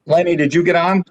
Lenny, did you get on?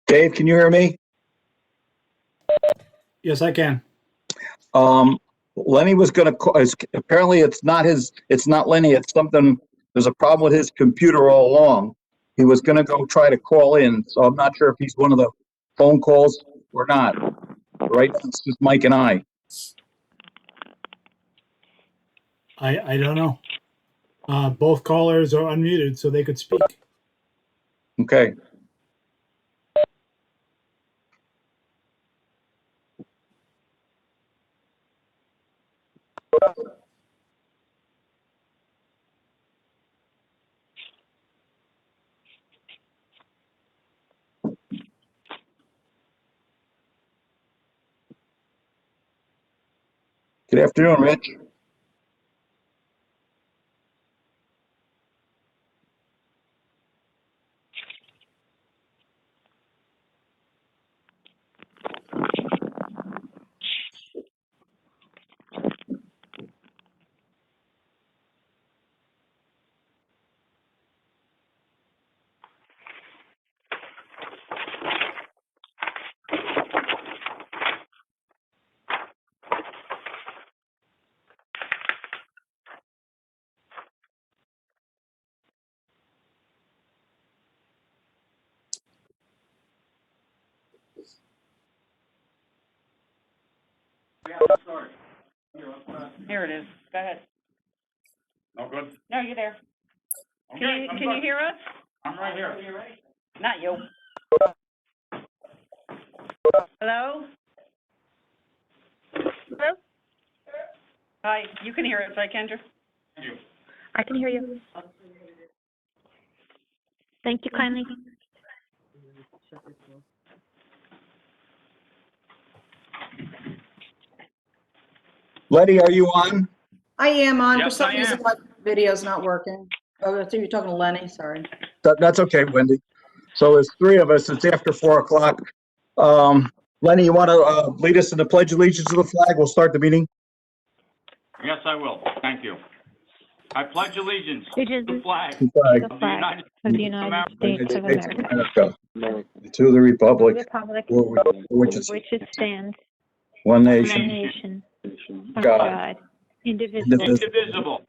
Dave, can you hear me? Yes, I can. Lenny was going to call. Apparently, it's not Lenny. It's something. There's a problem with his computer all along. He was going to go try to call in, so I'm not sure if he's one of the phone calls or not. Right now, it's just Mike and I. I don't know. Both callers are unmuted, so they could speak. Okay. Good afternoon, Rich. Here it is. Go ahead. No good? No, you're there. Okay, Can you hear us? I'm right here. Not you. Hello? Hello? Hi, you can hear us, right, Kendra? Thank you. I can hear you. Thank you kindly. Letty, are you on? I am on. For Yes, some I reason, am. my video's not working. Oh, I think you're talking to Lenny, sorry. That's okay, Wendy. So there's three of us. It's after 4 o'clock. Lenny, you want to lead us in the Pledge of Allegiance to the flag? We'll start the meeting. Yes, I will. Thank you. I pledge allegiance to Allegiance the flag The flag to the of the flag United of the United States of America, to the republic, the republic for which is which it stands, one one nation, nation, under God, God, indivisible, indivisible,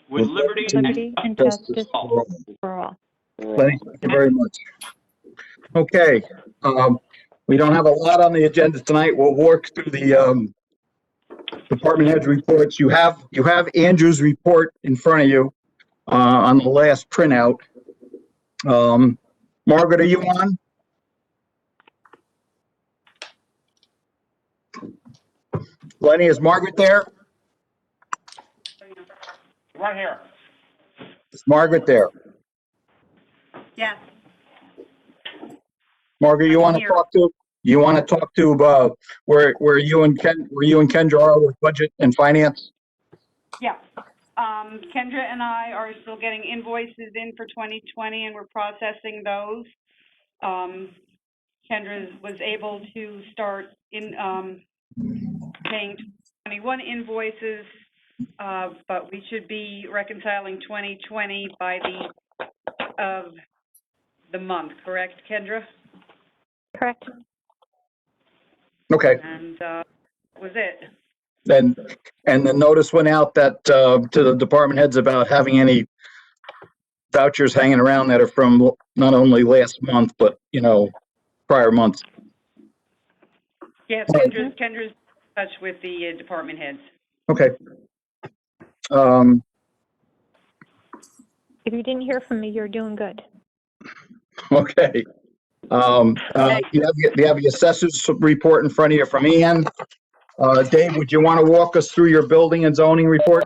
with liberty and Liberty and Justice justice for all. for all. Lenny, thank you very much. Okay, we don't have a lot on the agenda tonight. We'll work through the, department heads reports. You have Andrew's report in front of you, on the last printout. Margaret, are you on? Lenny, is Margaret there? Right here. Is Margaret there? Yes. Margaret, you I'm want to here. talk to, where you and Kendra are with budget and finance? Yeah. Kendra and I are still getting invoices in for 2020 and we're processing those. Kendra was able to start paying 21 invoices, but we should be reconciling 2020 by the of the month, correct, Kendra? Correct. Okay, And was it? and the notice went out that, to the department heads about having any vouchers hanging around that are from not only last month, but, prior months. Yes, Right. Kendra's in touch with the department heads. Okay. If you didn't hear from me, you're doing good. Okay. You have the assessors report in front of you from Ian. Dave, would you want to walk us through your building and zoning report?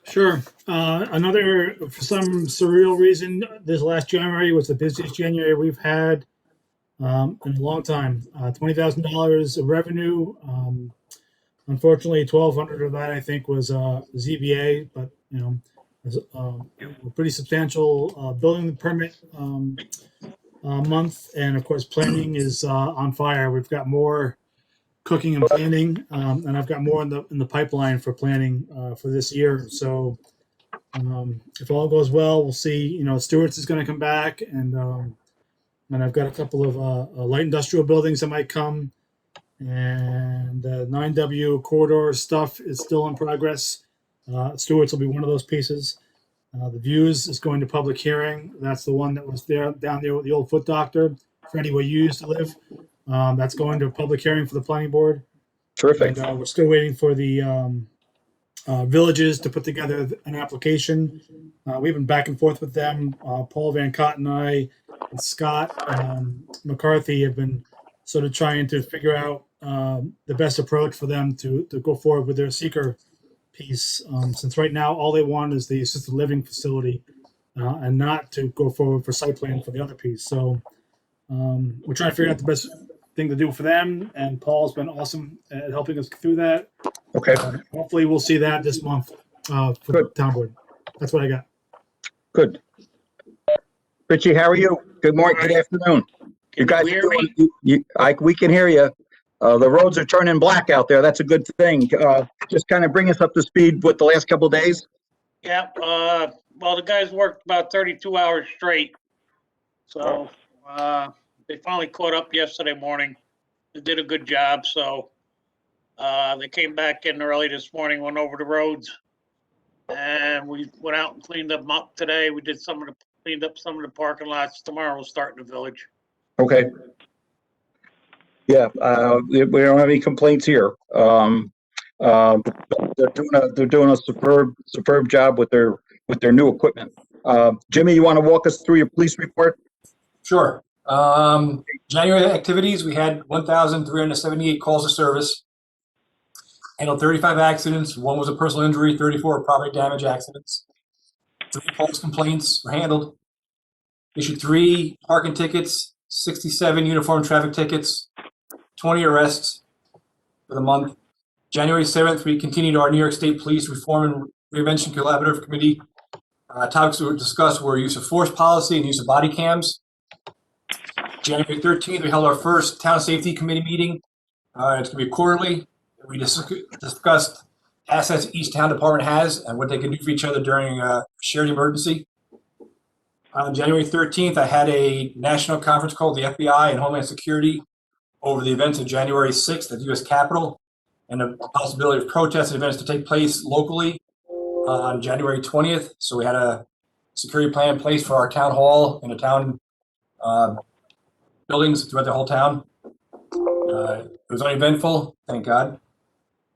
Sure. For some surreal reason, this last January was the busiest January we've had in a long time. $20,000 of revenue. Unfortunately, 1,200 of that I think was ZBA, but it was a pretty substantial building permit month, and of course, planning is on fire. We've got more cooking and planning, and I've got more in the pipeline for planning for this year. So if all goes well, we'll see. Stewart's is going to come back, and I've got a couple of light industrial buildings that might come, and 9W corridor stuff is still in progress. Stewart's will be one of those pieces. The Views is going to public hearing. That's the one that was down there with the old foot doctor, Freddie, where you used to live. That's going to a public hearing for the planning board. Terrific. And we're still waiting for the villages to put together an application. We've been back and forth with them. Paul Van Cott and I and Scott McCarthy have been sort of trying to figure out the best approach for them to go forward with their seeker piece. Since right now, all they want is the assisted living facility and not to go forward for site plan for the other piece. So we're trying to figure out the best thing to do for them. And Paul's been awesome at helping us through that. Okay, Hopefully we'll see that this month for the Good. town board. That's what I got. good. Richie, how are you? Good morning, good afternoon. You guys, Hear me? we can hear you. The roads are turning black out there. That's a good thing. Just kind of bring us up to speed with the last couple of days. Yeah, well, the guys worked about 32 hours straight. So, they finally caught up yesterday morning. They did a good job, so, they came back in early this morning, went over the roads. And we went out and cleaned them up today. We did cleaned up some of the parking lots. Tomorrow we'll start in the village. Okay. Yeah, we don't have any complaints here. They're doing a superb job with their new equipment. Jimmy, you want to walk us through your police report? Sure. January activities, we had 1,378 calls of service. Handled 35 accidents. 1 was a personal injury, 34 property damage accidents. 3 false complaints were handled. Issued 3 parking tickets, 67 uniform traffic tickets, 20 arrests for the month. January 7th, we continued our New York State Police Reform and Reinvention Collaborative Committee. Topics we discussed were use of force policy and use of body cams. January 13th, we held our first Town Safety Committee meeting. It's going to be quarterly. We discussed assets each town department has and what they can do for each other during a shared emergency. On January 13th, I had a national conference called the FBI and Homeland Security over the events of January 6th at the U.S. Capitol and the possibility of protests and events to take place locally. on January 20th. So we had a security plan in place for our town hall and the town buildings throughout the whole town. It was uneventful, thank God.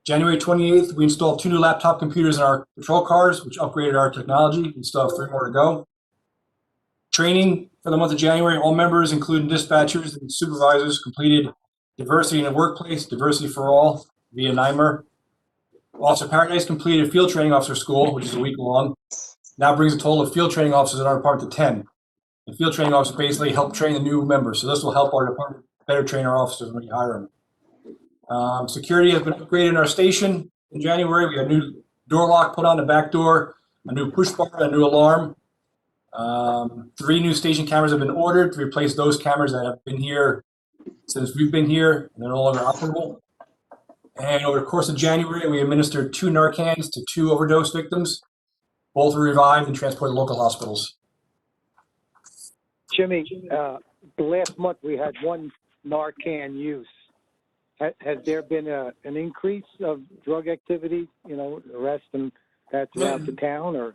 January 28th, we installed 2 new laptop computers in our patrol cars, which upgraded our technology. We still have 3 more to go. Training for the month of January, all members, including dispatchers and supervisors, completed Diversity in the Workplace, Diversity for All via NYMER. Officer Paradise completed Field Training Officer School, which is a week long. Now brings a total of field training officers in our department to 10. The field training officers basically help train the new members, so this will help our department better train our officers when we hire them. Security has been upgraded in our station in January. We got a new door lock put on the back door, a new push bar, a new alarm. 3 new station cameras have been ordered to replace those cameras that have been here since we've been here, and they're no longer operable. And over the course of January, we administered 2 Narcans to 2 overdose victims. Both were revived and transported to local hospitals. Jimmy, the last month we had 1 Narcan use. Has there been an increase of drug activity, arrests and that throughout the town, or?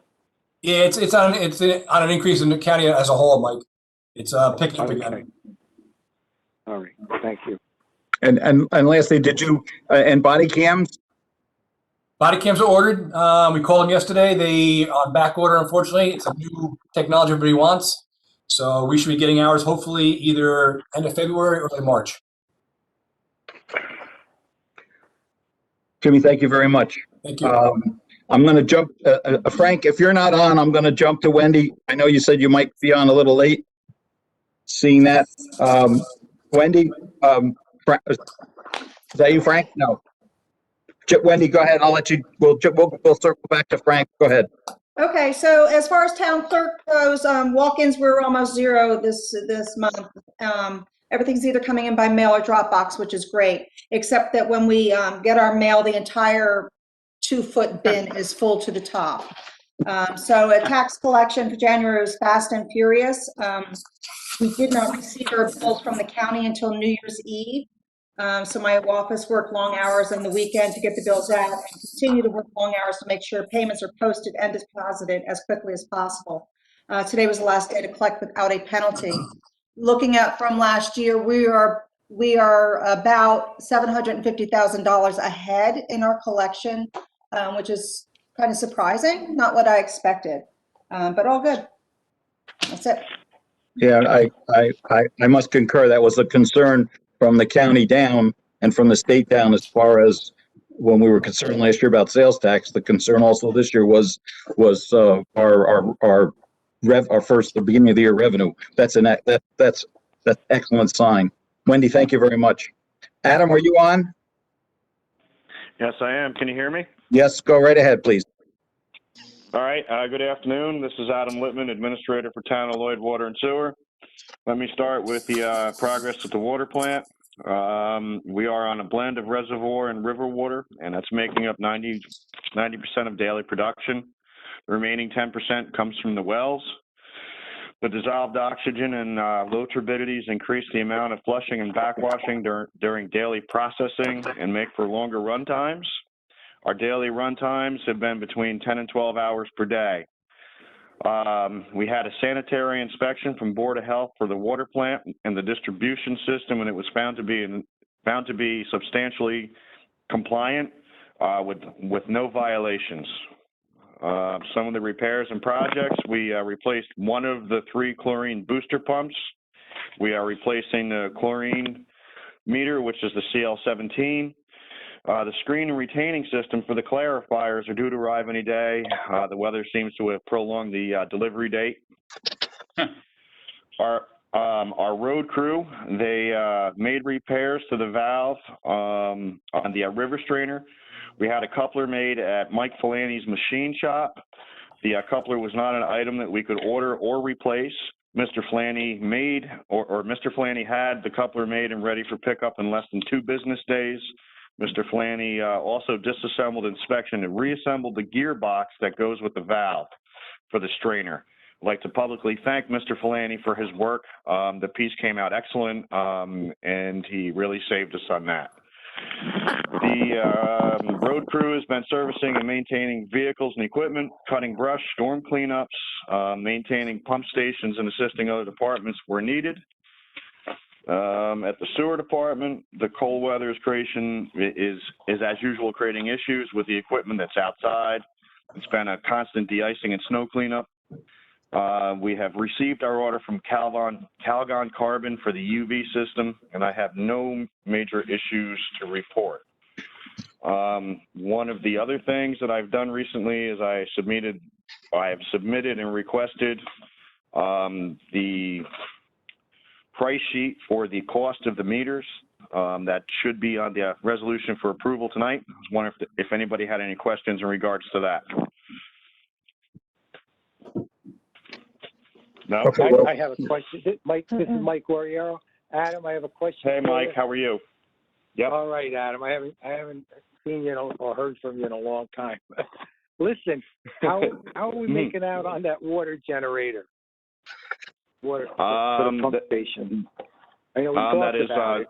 Yeah, it's on an increase in the county as a whole, Mike. It's picking up again. All right, thank you. And lastly, did you, and body cams? Body cams are ordered. We called them yesterday. They on back order, unfortunately. It's a new technology everybody wants. So we should be getting ours hopefully either end of February or early March. Jimmy, thank you very much. Thank you. I'm going to jump, Frank, if you're not on, I'm going to jump to Wendy. I know you said you might be on a little late. Seeing that, Wendy, is that you, Frank? No. Wendy, go ahead. I'll let you, we'll circle back to Frank. Go ahead. Okay, so as far as town clerk goes, walk-ins were almost 0 this month. Everything's either coming in by mail or Dropbox, which is great, except that when we get our mail, the entire 2-foot bin is full to the top. So a tax collection for January was fast and furious. We did not receive our bills from the county until New Year's Eve. So my office worked long hours on the weekend to get the bills out and continue to work long hours to make sure payments are posted and deposited as quickly as possible. Today was the last day to collect without a penalty. Looking at from last year, we are about $750,000 ahead in our collection, which is kind of surprising, not what I expected, but all good. That's it. Yeah, I must concur. That was a concern from the county down and from the state down as far as when we were concerned last year about sales tax. The concern also this year was the beginning of the year revenue. That's excellent sign. Wendy, thank you very much. Adam, are you on? Yes, I am. Can you hear me? Yes, go right ahead, please. All right. Good afternoon. This is Adam Littman, Administrator for Town of Lloyd Water and Sewer. Let me start with the progress at the water plant. We are on a blend of reservoir and river water, and that's making up 90% of daily production. The remaining 10% comes from the wells. The dissolved oxygen and low turbidities increase the amount of flushing and backwashing during daily processing and make for longer run times. Our daily run times have been between 10 and 12 hours per day. We had a sanitary inspection from Board of Health for the water plant and the distribution system, and it was found to be substantially compliant with no violations. Some of the repairs and projects, we replaced one of the 3 chlorine booster pumps. We are replacing the chlorine meter, which is the CL17. The screen and retaining system for the clarifiers are due to arrive any day. The weather seems to have prolonged the delivery date. Our road crew, they made repairs to the valve on the river strainer. We had a coupler made at Mike Filani's machine shop. The coupler was not an item that we could order or replace. Mr. Filani made, or Mr. Filani had the coupler made and ready for pickup in less than 2 business days. Mr. Filani also disassembled, inspection, and reassembled the gearbox that goes with the valve for the strainer. I'd like to publicly thank Mr. Filani for his work. The piece came out excellent, and he really saved us on that. The road crew has been servicing and maintaining vehicles and equipment, cutting brush, storm cleanups, maintaining pump stations, and assisting other departments where needed. At the sewer department, the cold weather is as usual creating issues with the equipment that's outside. It's been a constant de-icing and snow cleanup. We have received our order from Calgon Carbon for the UV system, and I have no major issues to report. One of the other things that I've done recently is I have submitted and requested the price sheet for the cost of the meters. That should be on the resolution for approval tonight. I was wondering if anybody had any questions in regards to that. No? Okay, well, I have a question. Mike, this is Mike Guerriero. Adam, I have a question. Hey, for Mike, you. how are you? Yep. All right, Adam. I haven't seen you or heard from you in a long time. Listen, how are we making out on that water generator? Water for the pump station. I know we talked about it.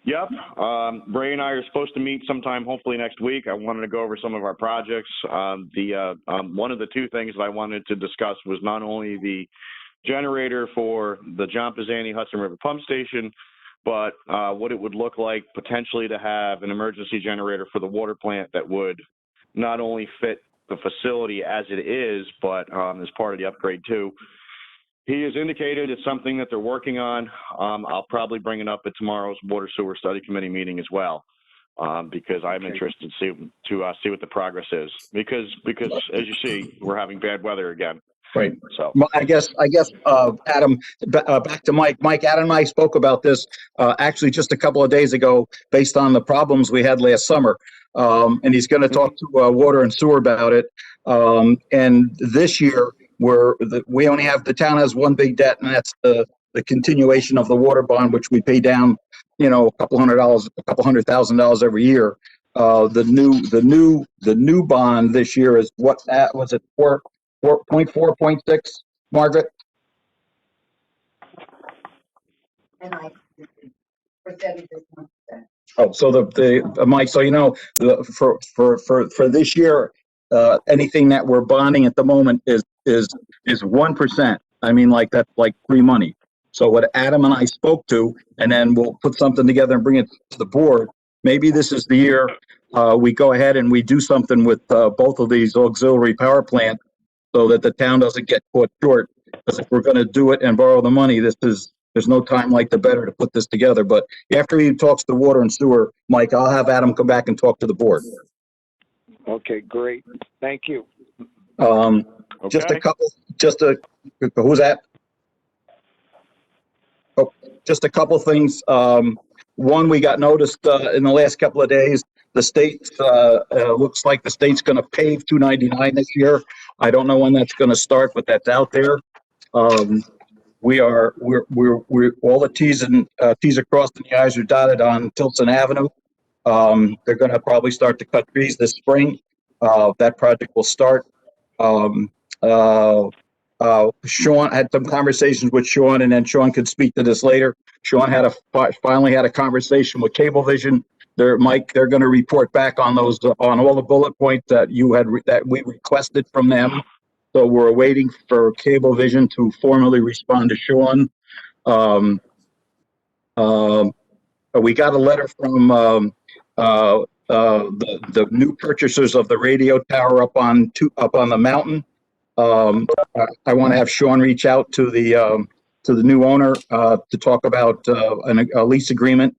Yep. Ray and I are supposed to meet sometime, hopefully next week. I wanted to go over some of our projects. One of the two things that I wanted to discuss was not only the generator for the John Pisani Hudson River Pump Station, but what it would look like potentially to have an emergency generator for the water plant that would not only fit the facility as it is, but as part of the upgrade too. He has indicated it's something that they're working on. I'll probably bring it up at tomorrow's Water Sewer Study Committee meeting as well, because I'm interested to see what the progress is. Because as you see, we're having bad weather again. right. So Well, I guess, Adam, back to Mike. Mike, Adam and I spoke about this actually just a couple of days ago, based on the problems we had last summer. And he's going to talk to Water and Sewer about it. And this year, we only have, the town has one big debt, and that's the continuation of the water bond, which we pay down, a couple $100,000 every year. The new bond this year is what, was it 4.4, 0.6, Margaret? Oh, so Mike, so for this year, anything that we're bonding at the moment is 1%. I mean, like that's like free money. So what Adam and I spoke to, and then we'll put something together and bring it to the board. Maybe this is the year we go ahead and we do something with both of these auxiliary power plants, so that the town doesn't get caught short. Because if we're going to do it and borrow the money, there's no time like the better to put this together. But after he talks to Water and Sewer, Mike, I'll have Adam come back and talk to the board. Okay, great. Thank you. Just a couple, who's that? Oh, just a couple things. One, we got noticed in the last couple of days, the state looks like the state's going to pave 299 this year. I don't know when that's going to start, but that's out there. We're all the T's are crossed and the I's are dotted on Tilson Avenue. They're going to probably start to cut trees this spring. That project will start. Sean had some conversations with Sean, and then Sean could speak to this later. Sean finally had a conversation with Cablevision. Mike, they're going to report back on those, on all the bullet points that that we requested from them. So we're waiting for Cablevision to formally respond to Sean. We got a letter from the new purchasers of the radio tower up on the mountain. I want to have Sean reach out to the new owner to talk about a lease agreement.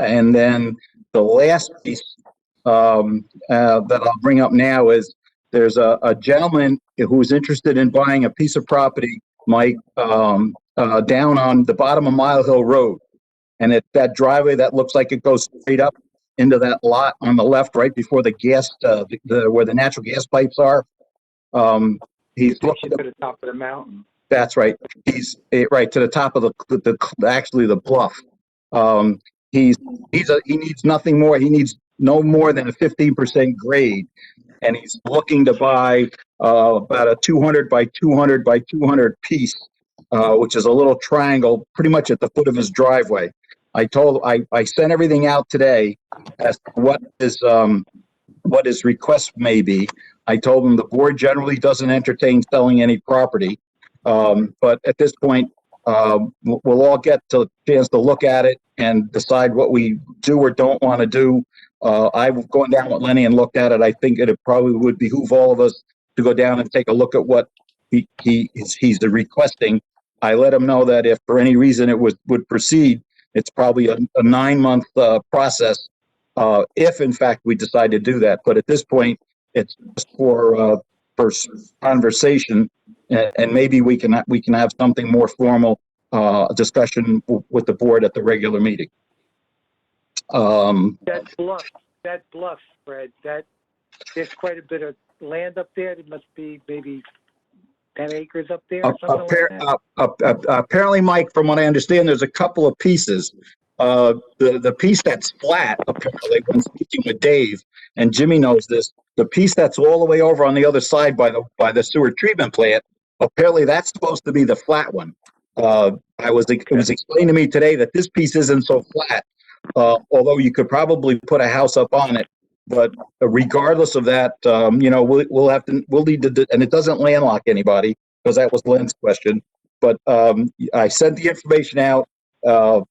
And then the last piece that I'll bring up now is there's a gentleman who's interested in buying a piece of property, Mike, down on the bottom of Mile Hill Road. And it's that driveway that looks like it goes straight up into that lot on the left, right before the gas, where the natural gas pipes are. He's looking to the top of the mountain. That's right. He's right to the top of the bluff. He needs nothing more. He needs no more than a 15% grade, and he's looking to buy about a 200 by 200 by 200 piece, which is a little triangle, pretty much at the foot of his driveway. I sent everything out today as to what his request may be. I told him the board generally doesn't entertain selling any property. But at this point, we'll all get a chance to look at it and decide what we do or don't want to do. I've gone down with Lenny and looked at it. I think it probably would behoove all of us to go down and take a look at what he's requesting. I let him know that if for any reason it would proceed, it's probably a 9-month process if in fact we decide to do that. But at this point, it's just for conversation, and maybe we can have something more formal discussion with the board at the regular meeting. That bluff, Fred, there's quite a bit of land up there. There must be maybe 10 acres up there or something like that. Apparently, Mike, from what I understand, there's a couple of pieces. The piece that's flat, apparently, when speaking with Dave, and Jimmy knows this, the piece that's all the way over on the other side by the sewer treatment plant, apparently that's supposed to be the flat one. It was explained to me today that this piece isn't so flat, although you could probably put a house up on it. But regardless of that, we'll need to, and it doesn't landlock anybody, because that was Len's question. But I sent the information out.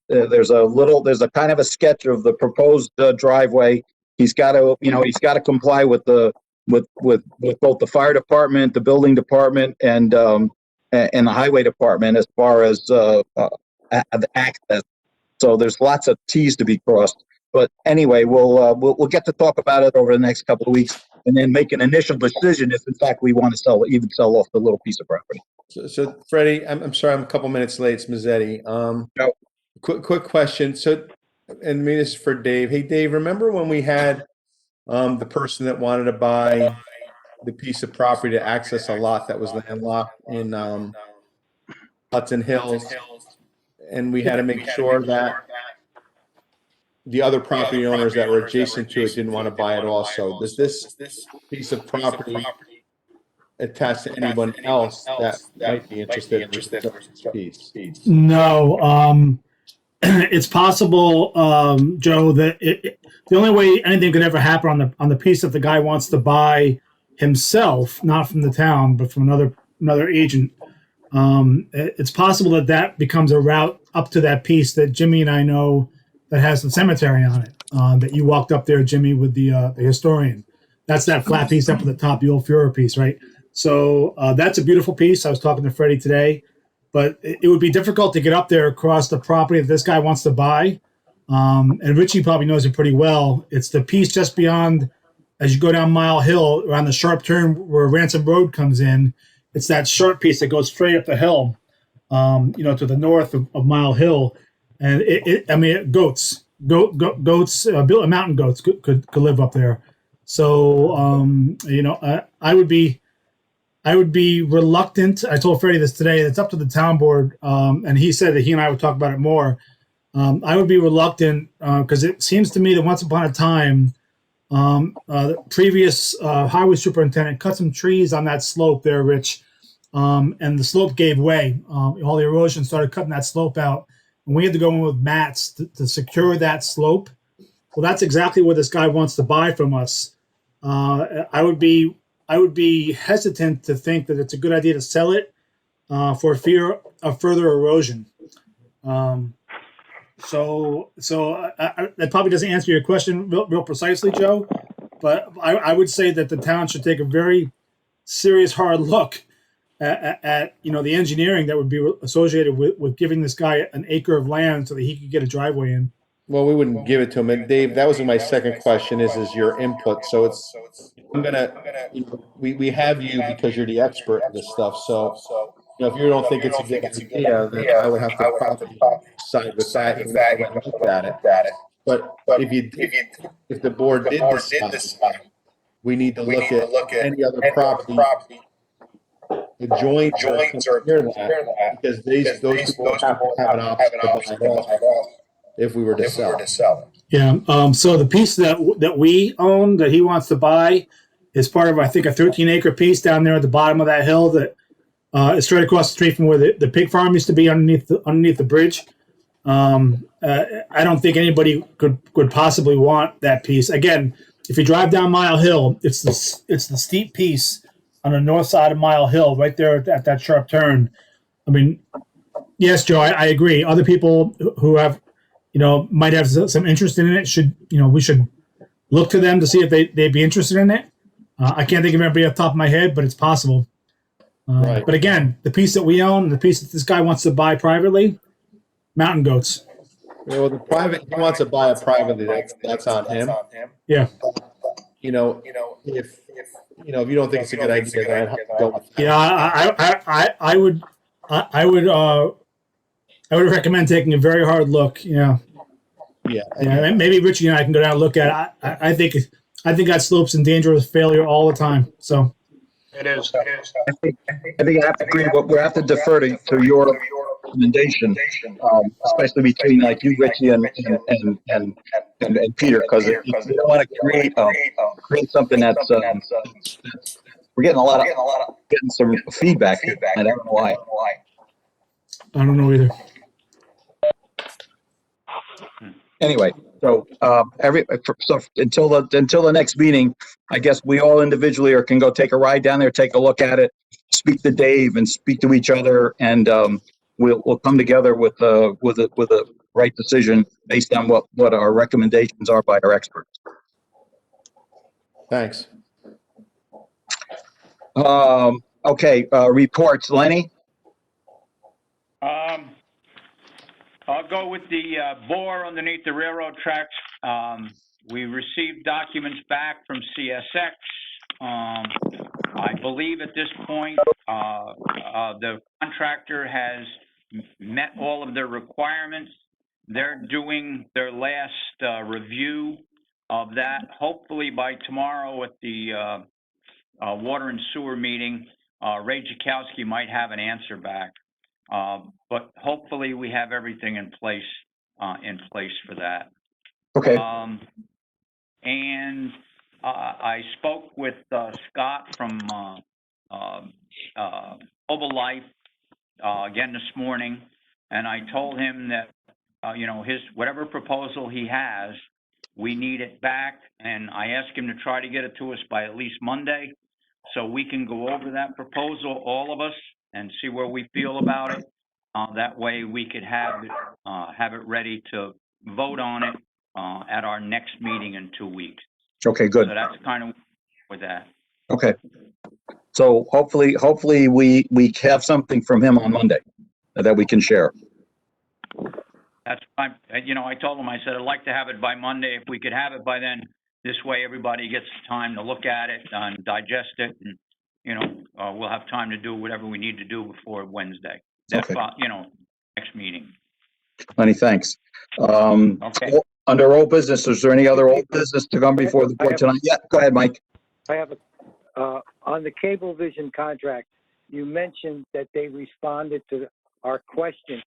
There's a kind of a sketch of the proposed driveway. He's got to comply with both the fire department, the building department, and the highway department as far as the access. So there's lots of T's to be crossed. But anyway, we'll get to talk about it over the next couple of weeks, and then make an initial decision if in fact we want to sell off the little piece of property. So Freddie, I'm sorry, I'm a couple minutes late. It's Mazzetti. No. Quick question. So, and maybe this is for Dave. Hey, Dave, remember when we had the person that wanted to buy the piece of property to access a lot that was landlocked in Hudson Hills, and we had to make sure that the other property owners that were adjacent to it didn't want to buy it also? Does this piece of property attach to anyone else that might be interested in this piece? No. It's possible, Joe, that the only way anything could ever happen on the piece that the guy wants to buy himself, not from the town, but from another agent, it's possible that becomes a route up to that piece that Jimmy and I know that has the cemetery on it. That you walked up there, Jimmy, with the historian. That's that flat piece up at the top, the old Führer piece, right? So that's a beautiful piece. I was talking to Freddie today. But it would be difficult to get up there across the property that this guy wants to buy. And Richie probably knows it pretty well. It's the piece just beyond, as you go down Mile Hill, around the sharp turn where Ransom Road comes in. It's that sharp piece that goes straight up the hill, to the north of Mile Hill. And goats, mountain goats could live up there. So, I would be reluctant. I told Freddie this today. It's up to the town board, and he said that he and I would talk about it more. I would be reluctant because it seems to me that once upon a time, the previous highway superintendent cut some trees on that slope there, Rich, and the slope gave way. All the erosion started cutting that slope out, and we had to go in with mats to secure that slope. Well, that's exactly what this guy wants to buy from us. I would be hesitant to think that it's a good idea to sell it for fear of further erosion. So that probably doesn't answer your question real precisely, Joe. But I would say that the town should take a very serious, hard look at the engineering that would be associated with giving this guy an acre of land so that he could get a driveway in. Well, we wouldn't give it to him. And Dave, that was my second question is your input. So we have you because you're the expert in this stuff. So, if you don't think it's a good idea, then I would have to probably side with that and look at it. But if the board did decide, we need to look at any other property adjoined or near that, because those people have to have an option to buy it off if we were to sell it. Yeah. So the piece that we own that he wants to buy is part of, I think, a 13-acre piece down there at the bottom of that hill that is straight across the street from where the pig farm used to be underneath the bridge. I don't think anybody could possibly want that piece. Again, if you drive down Mile Hill, it's the steep piece on the north side of Mile Hill, right there at that sharp turn. I mean, yes, Joe, I agree. Other people who have, might have some interest in it we should look to them to see if they'd be interested in it. I can't think of anybody off the top of my head, but it's possible. Right. But again, the piece that we own, the piece that this guy wants to buy privately, mountain goats. Well, he wants to buy it privately. That's on him. Yeah. If you don't think it's a good idea, then I'd go with that. Yeah, I would recommend taking a very hard look. Yeah. Yeah. Yeah, maybe Richie and I can go down and look at it. I think that slope's in danger of failure all the time. So It is. I think I have to agree, but we have to defer to your recommendation, especially between like you, Richie, and Peter, because you don't want to create something that's we're getting getting some feedback here, and I don't know why. I don't know either. Anyway, so until the next meeting, I guess we all individually can go take a ride down there, take a look at it, speak to Dave, and speak to each other, and we'll come together with a right decision based on what our recommendations are by our experts. Thanks. Okay, reports, Lenny. I'll go with the bore underneath the railroad tracks. We received documents back from CSX. I believe at this point, the contractor has met all of their requirements. They're doing their last review of that. Hopefully by tomorrow at the water and sewer meeting, Ray Jakowski might have an answer back. But hopefully we have everything in place for that. Okay. And I spoke with Scott from Life again this morning, and I told him that his whatever proposal he has, we need it back, and I asked him to try to get it to us by at least Monday, so we can go over that proposal, all of us, and see where we feel about it. That way we could have it ready to vote on it at our next meeting in 2 weeks. Okay, good. So that's kind of with that. Okay. So hopefully we have something from him on Monday that we can share. That's fine. I told him, I said, I'd like to have it by Monday. If we could have it by then, this way everybody gets time to look at it and digest it, and we'll have time to do whatever we need to do before Wednesday. That's Okay. Next meeting. Lenny, thanks. Okay. Under old business, is there any other old business to come before the board tonight? Yeah, go ahead, Mike. I have on the Cablevision contract, you mentioned that they responded to our question.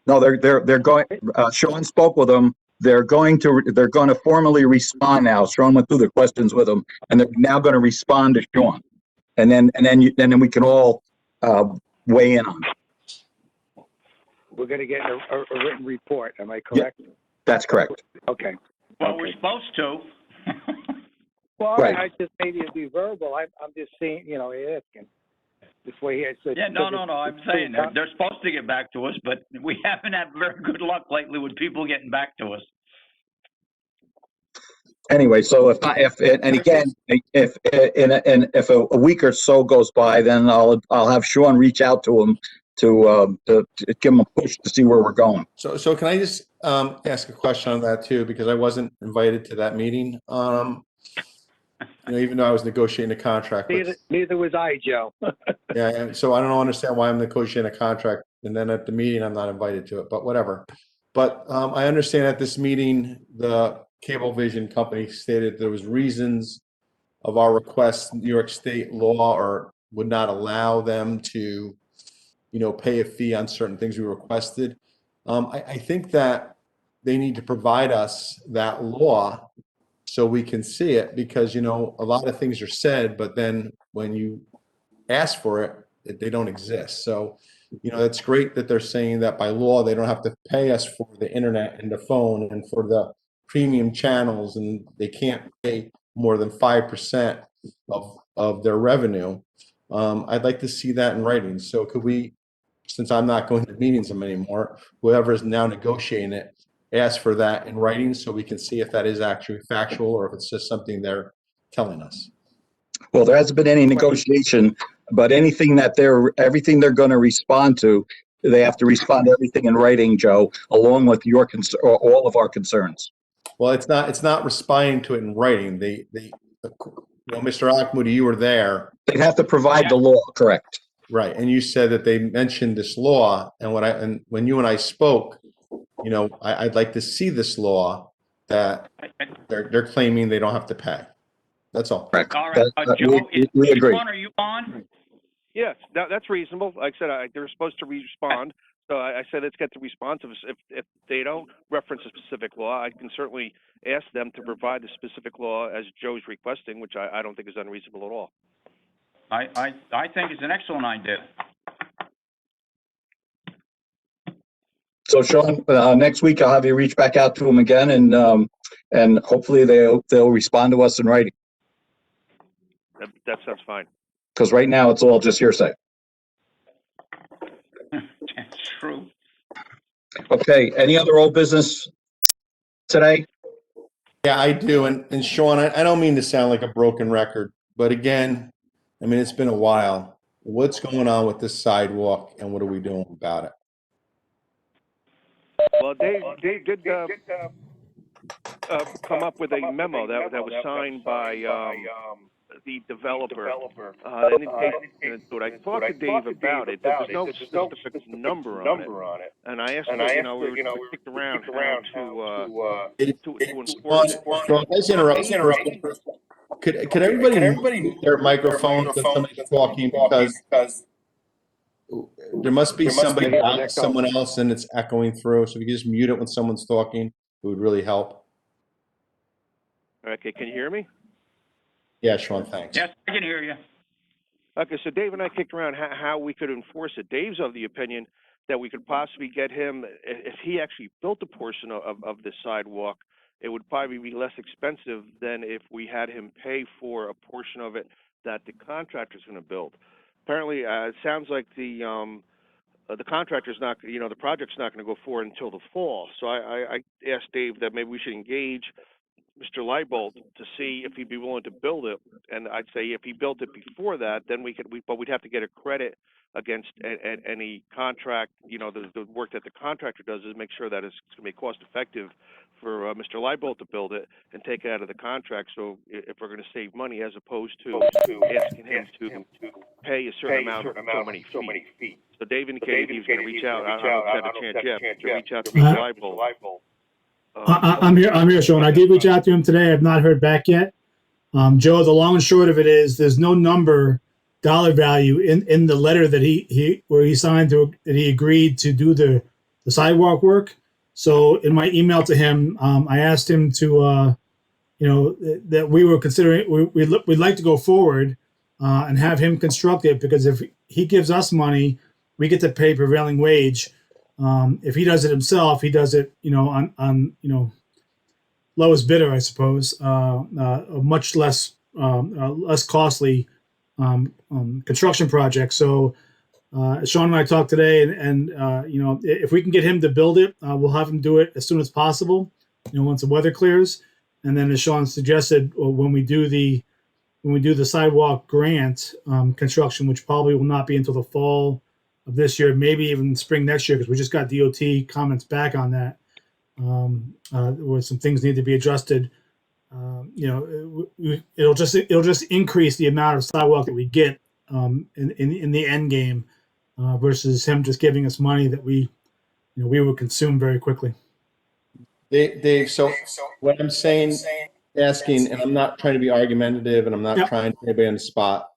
No, they're going. Sean spoke with them. They're going to formally respond now. Sean went through the questions with them, and they're now going to respond to Sean, and then we can all weigh in on it. We're going to get a written report. Am I correct? Yeah, that's correct. Okay. Well, we're supposed to. Well, Right. I just maybe it'd be verbal. I'm just saying, asking. This way here. So Yeah, no. I'm saying they're supposed to get back to us, but we haven't had very good luck lately with people getting back to us. Anyway, so if a week or so goes by, then I'll have Sean reach out to him to give him a push to see where we're going. So can I just ask a question on that too, because I wasn't invited to that meeting. Even though I was negotiating a contract. Neither was I, Joe. Yeah, and so I don't understand why I'm negotiating a contract, and then at the meeting I'm not invited to it. But whatever. But I understand at this meeting the Cablevision company stated there was reasons of our request. New York State law or would not allow them to, pay a fee on certain things we requested. I think that they need to provide us that law so we can see it, because, a lot of things are said, but then when you ask for it, they don't exist. So it's great that they're saying that by law, they don't have to pay us for the internet and the phone and for the premium channels, and they can't pay more than 5% of their revenue. I'd like to see that in writing. So could we, since I'm not going to meetings anymore, whoever is now negotiating it, ask for that in writing so we can see if that is actually factual or if it's just something they're telling us. Well, there hasn't been any negotiation, but everything they're going to respond to, they have to respond to everything in writing, Joe, along with your concern, or all of our concerns. Well, it's not responding to it in writing. Mr. Akmudi, you were there. They'd have to provide the law, correct? Right, and you said that they mentioned this law, and when you and I spoke, I'd like to see this law that they're claiming they don't have to pay. That's all. Correct. All right, Joe, we agree. Sean, are you on? Yes, that's reasonable. Like I said, they're supposed to respond. So I said, let's get the response. If they don't reference a specific law, I can certainly ask them to provide the specific law as Joe's requesting, which I don't think is unreasonable at all. I think it's an excellent idea. So Sean, next week I'll have you reach back out to them again, and hopefully they'll respond to us in writing. That sounds fine. Because right now it's all just hearsay. That's true. Okay, any other old business today? Yeah, I do. And Sean, I don't mean to sound like a broken record, but again, it's been a while. What's going on with this sidewalk and what are we doing about it? Well, Dave did come up with a memo that was signed by the developer. But I talked to Dave about it. There's no specific number on it. And I asked him, we kicked around how to enforce it. Let's interrupt. Could everybody mute their microphone when somebody's talking, because there must be somebody behind someone else and it's echoing through. So if you could just mute it when someone's talking, it would really help. Okay, can you hear me? Yeah, Sean, thanks. Yes, I can hear you. Okay, so Dave and I kicked around how we could enforce it. Dave's of the opinion that we could possibly get him, if he actually built a portion of the sidewalk, it would probably be less expensive than if we had him pay for a portion of it that the contractor's going to build. Apparently, it sounds like the contractor's not, the project's not going to go forward until the fall. So I asked Dave that maybe we should engage Mr. Leibold to see if he'd be willing to build it. And I'd say if he built it before that, then but we'd have to get a credit against any contract, the work that the contractor does is make sure that it's going to be cost effective for Mr. Leibold to build it and take it out of the contract. So if we're going to save money, as opposed to asking him to pay a certain amount, so many feet. So Dave indicated he was going to reach out. I don't know if he had a chance yet to reach out to Mr. Leibold. I'm here, Sean. I did reach out to him today. I've not heard back yet. Joe, the long and short of it is there's no dollar value in the letter that he signed to, that he agreed to do the sidewalk work. So in my email to him, I asked him to, that we were considering, we'd like to go forward and have him construct it, because if he gives us money, we get to pay prevailing wage. If he does it himself, he does it, on lowest bidder, I suppose, a much less costly construction project. So Sean and I talked today, and if we can get him to build it, we'll have him do it as soon as possible. Once the weather clears, and then as Sean suggested, when we do the sidewalk grant construction, which probably will not be until the fall of this year, maybe even spring next year, because we just got DOT comments back on that, where some things need to be adjusted. It'll just increase the amount of sidewalk that we get in the end game, versus him just giving us money that we would consume very quickly. Dave, so what I'm asking, and I'm not trying to be argumentative, and I'm not trying to put anybody on the spot,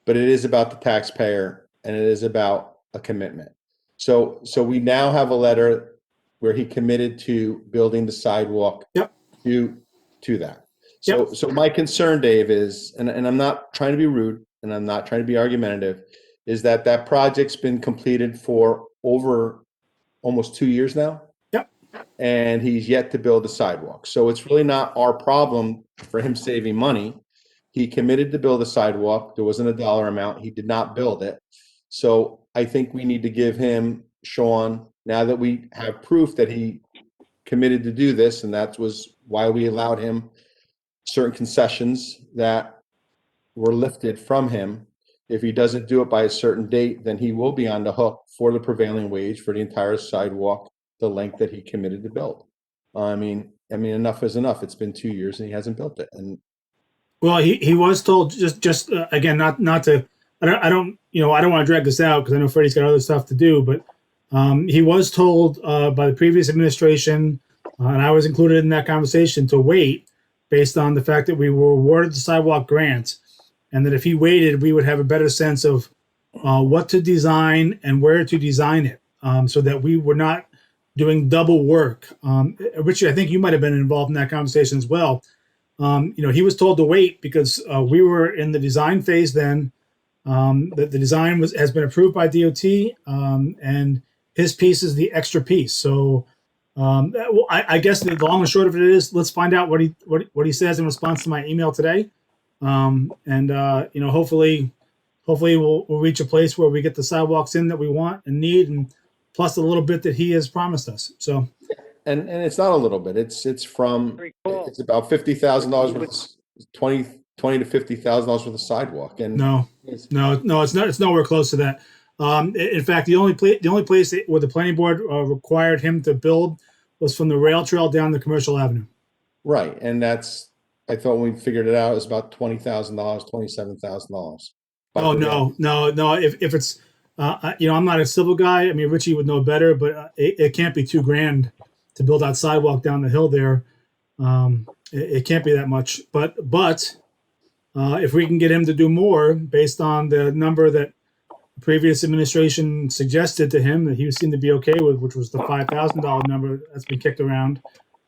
but it is about the taxpayer, and it is about a commitment. So we now have a letter where he committed to building the sidewalk to that. So my concern, Dave, is, and I'm not trying to be rude, and I'm not trying to be argumentative, is that that project's been completed for over almost 2 years now. Yep. And he's yet to build a sidewalk. So it's really not our problem for him saving money. He committed to build a sidewalk. There wasn't a dollar amount. He did not build it. So I think we need to give him, Sean, now that we have proof that he committed to do this, and that was why we allowed him certain concessions that were lifted from him. If he doesn't do it by a certain date, then he will be on the hook for the prevailing wage for the entire sidewalk, the length that he committed to build. I mean, enough is enough. It's been 2 years and he hasn't built it. And Well, he was told just again, not to, I don't want to drag this out because I know Freddie's got other stuff to do, but he was told by the previous administration, and I was included in that conversation, to wait based on the fact that we were awarded the sidewalk grant, and that if he waited, we would have a better sense of what to design and where to design it, so that we were not doing double work. Richie, I think you might have been involved in that conversation as well. He was told to wait because we were in the design phase then. The design has been approved by DOT, and his piece is the extra piece. So I guess the long and short of it is, let's find out what he says in response to my email today, and hopefully we'll reach a place where we get the sidewalks in that we want and need, and plus a little bit that he has promised us. So. And it's not a little bit. It's it's about $50,000 worth, 20 to $50,000 worth of sidewalk. And No, it's not. It's nowhere close to that. In fact, the only place where the planning board required him to build was from the rail trail down the Commercial Avenue. Right, and I thought when we figured it out, it was about $20,000, $27,000. Oh no! If it's I'm not a civil guy. I mean, Richie would know better, but it can't be $2,000 to build that sidewalk down the hill there. It can't be that much. But if we can get him to do more based on the number that the previous administration suggested to him that he seemed to be okay with, which was the $5,000 number that's been kicked around,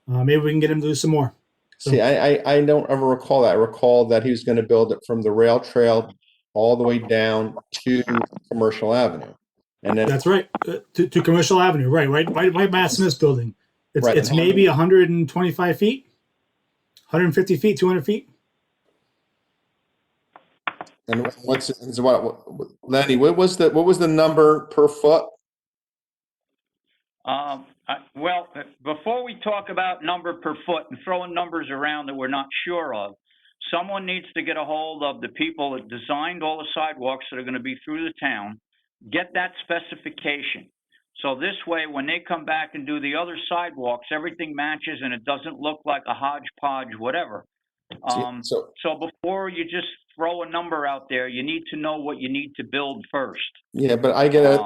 maybe we can get him to do some more. So, see, I don't ever recall that. I recall that he was going to build it from the rail trail all the way down to Commercial Avenue. And then that's right, to Commercial Avenue, right Matt Smith's building. It's maybe 125 feet, 150 feet, 200 feet. And Lenny, what was the number per foot? Well, before we talk about number per foot and throwing numbers around that we're not sure of, someone needs to get a hold of the people that designed all the sidewalks that are going to be through the town, get that specification. So this way, when they come back and do the other sidewalks, everything matches and it doesn't look like a hodgepodge, whatever. So before you just throw a number out there, you need to know what you need to build first. Yeah, but I get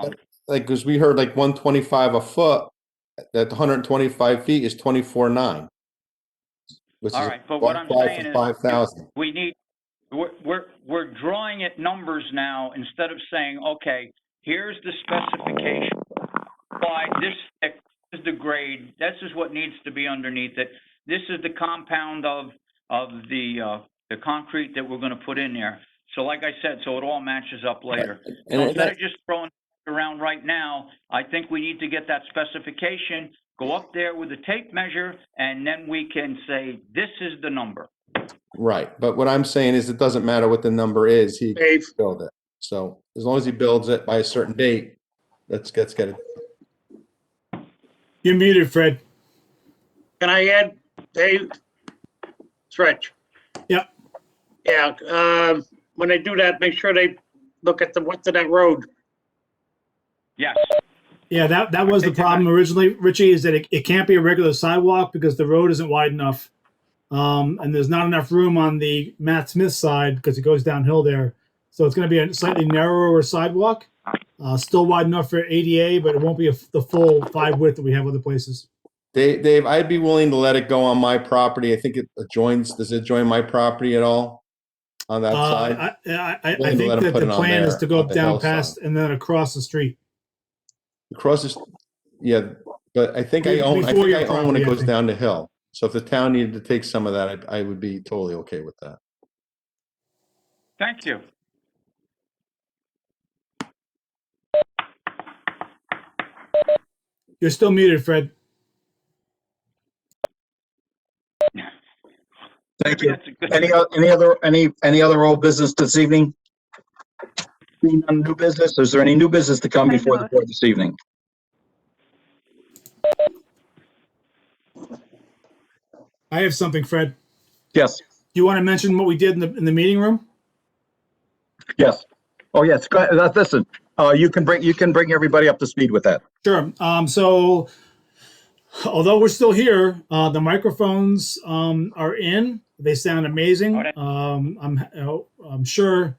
because we heard like 125 a foot. That 125 feet is 24.9. All right, but what I'm saying is 5,000. we're drawing at numbers now instead of saying, okay, here's the specification. Why this thick, this is the grade, this is what needs to be underneath it. This is the compound of the concrete that we're going to put in there. So like I said, so it all matches up later. So instead of just throwing around right now, I think we need to get that specification, go up there with a tape measure, and then we can say, this is the number. Right, but what I'm saying is it doesn't matter what the number is, he can build it. So as long as he builds it by a certain date, let's get it. You're muted, Fred. Can I add, Dave? It's Rich. Yep. Yeah, when they do that, make sure they look at the width of that road. Yes. Yeah, that was the problem originally, Richie, is that it can't be a regular sidewalk because the road isn't wide enough. And there's not enough room on the Matt Smith side because it goes downhill there. So it's going to be a slightly narrower sidewalk, still wide enough for ADA, but it won't be the full 5 width that we have other places. Dave, I'd be willing to let it go on my property. I think does it join my property at all on that side? I think that the plan is to go down past and then across the street. Yeah, but I think I own when it goes down the hill. So if the town needed to take some of that, I would be totally okay with that. Thank you. You're still muted, Fred. Thank you. That's a good- Any other old business this evening? Seeing none new business, is there any new business to come I before the don't. board this evening? I have something, Fred. Yes, You want to mention what we did in the meeting room? yes. Oh, yes, go ahead. Listen, you can bring everybody up to speed with that. Sure. So, although we're still here, the microphones are in. They sound amazing. Okay. I'm sure.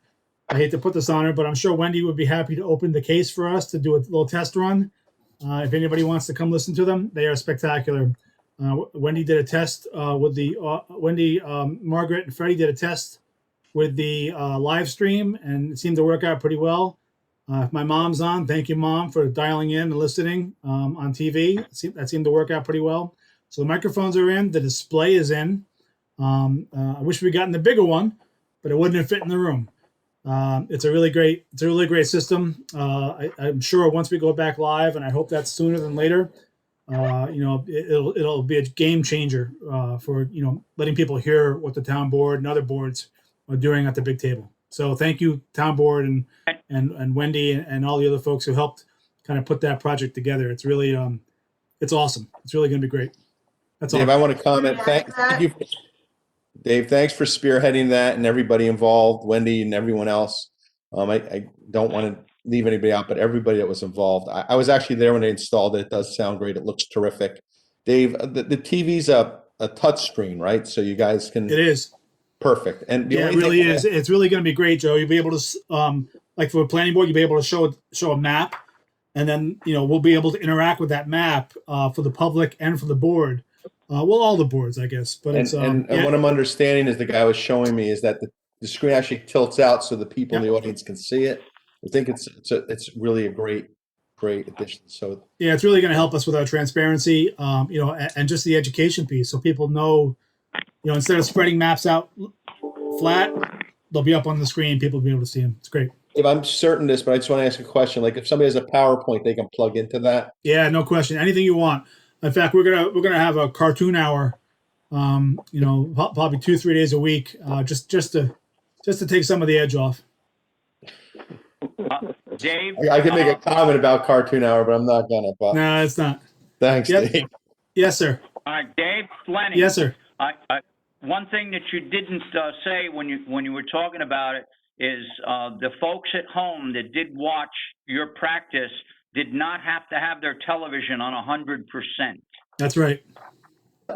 I hate to put this on her, but I'm sure Wendy would be happy to open the case for us to do a little test run. If anybody wants to come listen to them, they are spectacular. Wendy did a test with the Margaret and Freddie did a test with the live stream, and it seemed to work out pretty well. If my mom's on, thank you, Mom, for dialing in and listening on TV. That seemed to work out pretty well. So the microphones are in, the display is in. I wish we'd gotten the bigger one, but it wouldn't have fit in the room. It's a really great system. I'm sure once we go back live, and I hope that's sooner than later, it'll be a game changer for letting people hear what the town board and other boards are doing at the big table. So thank you, town board and Wendy and all the other folks who helped kind of put that project together. It's really it's awesome. It's really going to be great. That's Dave, all. I want to comment. Thank you, Dave. Thanks for spearheading that and everybody involved, Wendy and everyone else. I don't want to leave anybody out, but everybody that was involved. I was actually there when they installed it. It does sound great. It looks terrific. Dave, the TV's a touch screen, right? So you guys can. It is. Perfect. And Yeah, it really is. It's really going to be great, Joe. You'll be able to, like for a planning board, you'll be able to show a map, and then we'll be able to interact with that map for the public and for the board. All the boards, I guess. But it's and what I'm understanding is the guy was showing me is that the screen actually tilts out so the people in the audience can see it. I think it's really a great addition. So yeah, it's really going to help us with our transparency, and just the education piece, so people know. Instead of spreading maps out flat, they'll be up on the screen. People will be able to see them. It's great. If I'm certain this, but I just want to ask a question. Like if somebody has a PowerPoint, they can plug into that. Yeah, no question. Anything you want. In fact, we're gonna have a cartoon hour. Probably 2-3 days a week, just to take some of the edge off. Dave? I can make a comment about Cartoon Hour, but I'm not gonna. But No, it's not. thanks, Yep. Dave. Yes, sir. All right, Dave, Lenny. Yes, sir. One thing that you didn't say when you were talking about it is the folks at home that did watch your practice did not have to have their television on 100%. That's right.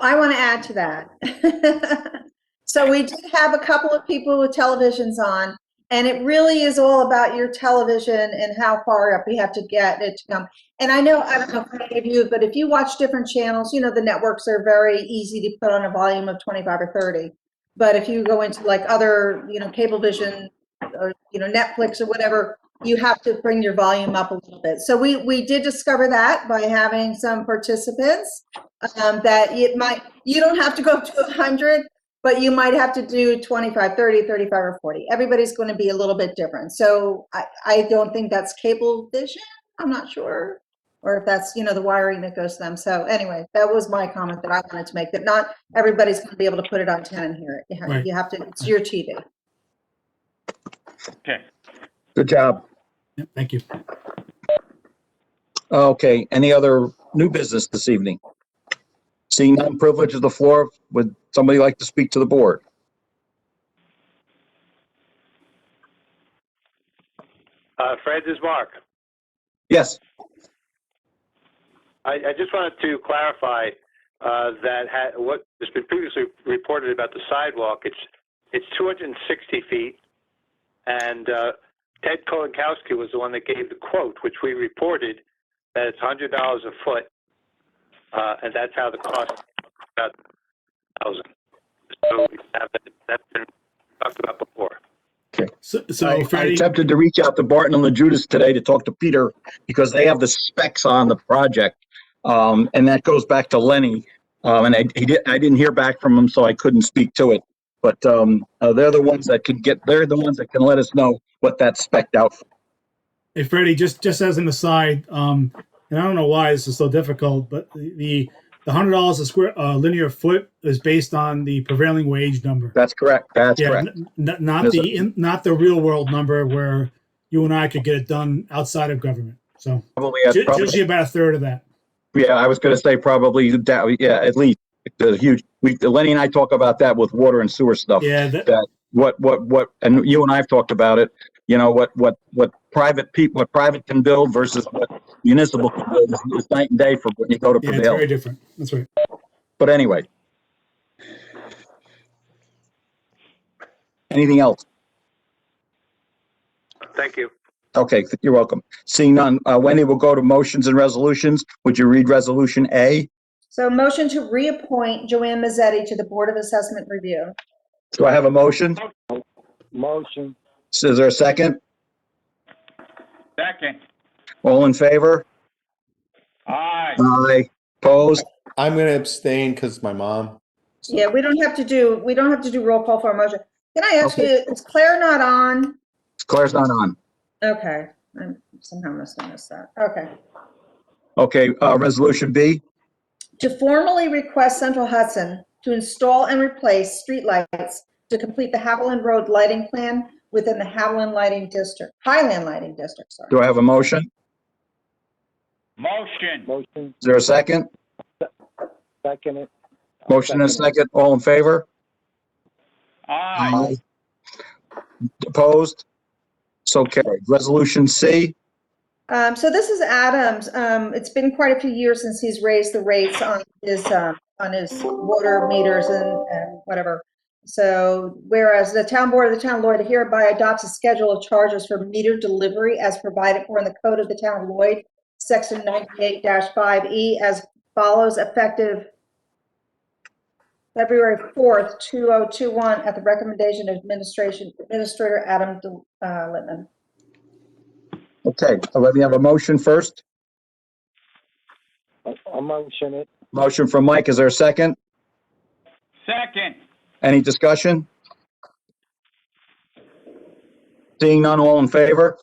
I want to add to that. So we did have a couple of people with televisions on, and it really is all about your television and how far up you have to get it to come. And I don't know if any of you, but if you watch different channels, the networks are very easy to put on a volume of 25 or 30. But if you go into like other, Cablevision or, Netflix or whatever, you have to bring your volume up a little bit. So we did discover that by having some participants that you don't have to go up to 100, but you might have to do 25, 30, 35, or 40. Everybody's going to be a little bit different. So I don't think that's Cablevision. I'm not sure. Or if that's, the wiring that goes to them. So anyway, that was my comment that I wanted to make, that not everybody's going to be able to put it on 10 and hear it. Right. You have to, it's your TV. Okay. Good job. Yep, thank you. Okay, any other new business this evening? Seeing none, privilege of the floor. Would somebody like to speak to the board? Fred, this is Mark. Yes. I just wanted to clarify what has been previously reported about the sidewalk. It's 260 feet, and Ted Kolinkowski was the one that gave the quote, which we reported that it's $100 a foot, and that's how the cost about 1,000. So that's been talked about before. Okay. So I Freddie, attempted to reach out to Barton and LaJudas today to talk to Peter because they have the specs on the project. And that goes back to Lenny. And I didn't hear back from him, so I couldn't speak to it. But they're the ones that can let us know what that's spec'd out for. hey Freddie, just as an aside, and and I don't know why this is so difficult, but the $100 a square linear foot is based on the prevailing wage number. That's correct. That's Yeah, correct. not the real world number where you and I could get it done outside of government. So Probably, usually about a third of that. yeah, I was going to say probably that. Yeah, at least the huge. Lenny and I talk about that with water and sewer stuff. Yeah, That what, and you and I have talked about it. You know what private can build versus what municipal can build is night and day for when you go to yeah, it's prevail. very different. That's right. But anyway, anything else? Thank you. Okay, you're welcome. Seeing none, Wendy, we'll go to motions and resolutions. Would you read resolution A? So motion to reappoint Joanne Mazzetti to the Board of Assessment Review. Do I have a motion? Motion. Is there a second? Second. All in favor? Aye. Aye. Opposed? I'm going to abstain because my mom. Yeah, we don't have to do roll call for a motion. Can I ask Okay. you, is Claire not on? Claire's not on. Okay, I somehow must have missed that. Okay. Okay, resolution B? To formally request Central Hudson to install and replace streetlights to complete the Haviland Road lighting plan within the Highland Lighting District, sorry. Do I have a motion? Motion. Motion. Is there a second? Second it. Motion and a second. All in favor? Aye. Opposed? So carried. Resolution C? So this is Adams. It's been quite a few years since he's raised the rates on his water meters and whatever. So whereas the town board of the town of Lloyd hereby adopts a schedule of charges for meter delivery as provided for in the code of the town of Lloyd, section 98-5E, as follows, effective February 4th, 2021, at the recommendation of Administrator Adam Littman. Okay, let me have a motion first. I'll motion it. Motion from Mike. Is there a second? Second. Any discussion? Seeing none, all in favor?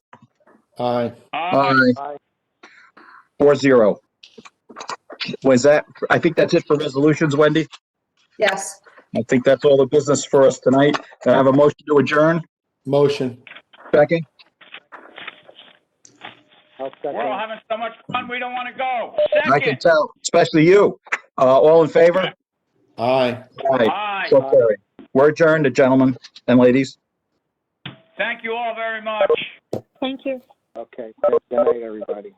Aye. Aye. Aye. 4-0. Was that, I think that's it for resolutions, Wendy? Yes. I think that's all the business for us tonight. Can I have a motion to adjourn? Motion. Second? I'll second. We're all having so much fun, we don't want to go. I can Second. tell, especially you. All in favor? Aye. Aye. Aye. So carried. We're adjourned, gentlemen and ladies. Thank you all very much. Thank you. Okay. Good night, everybody.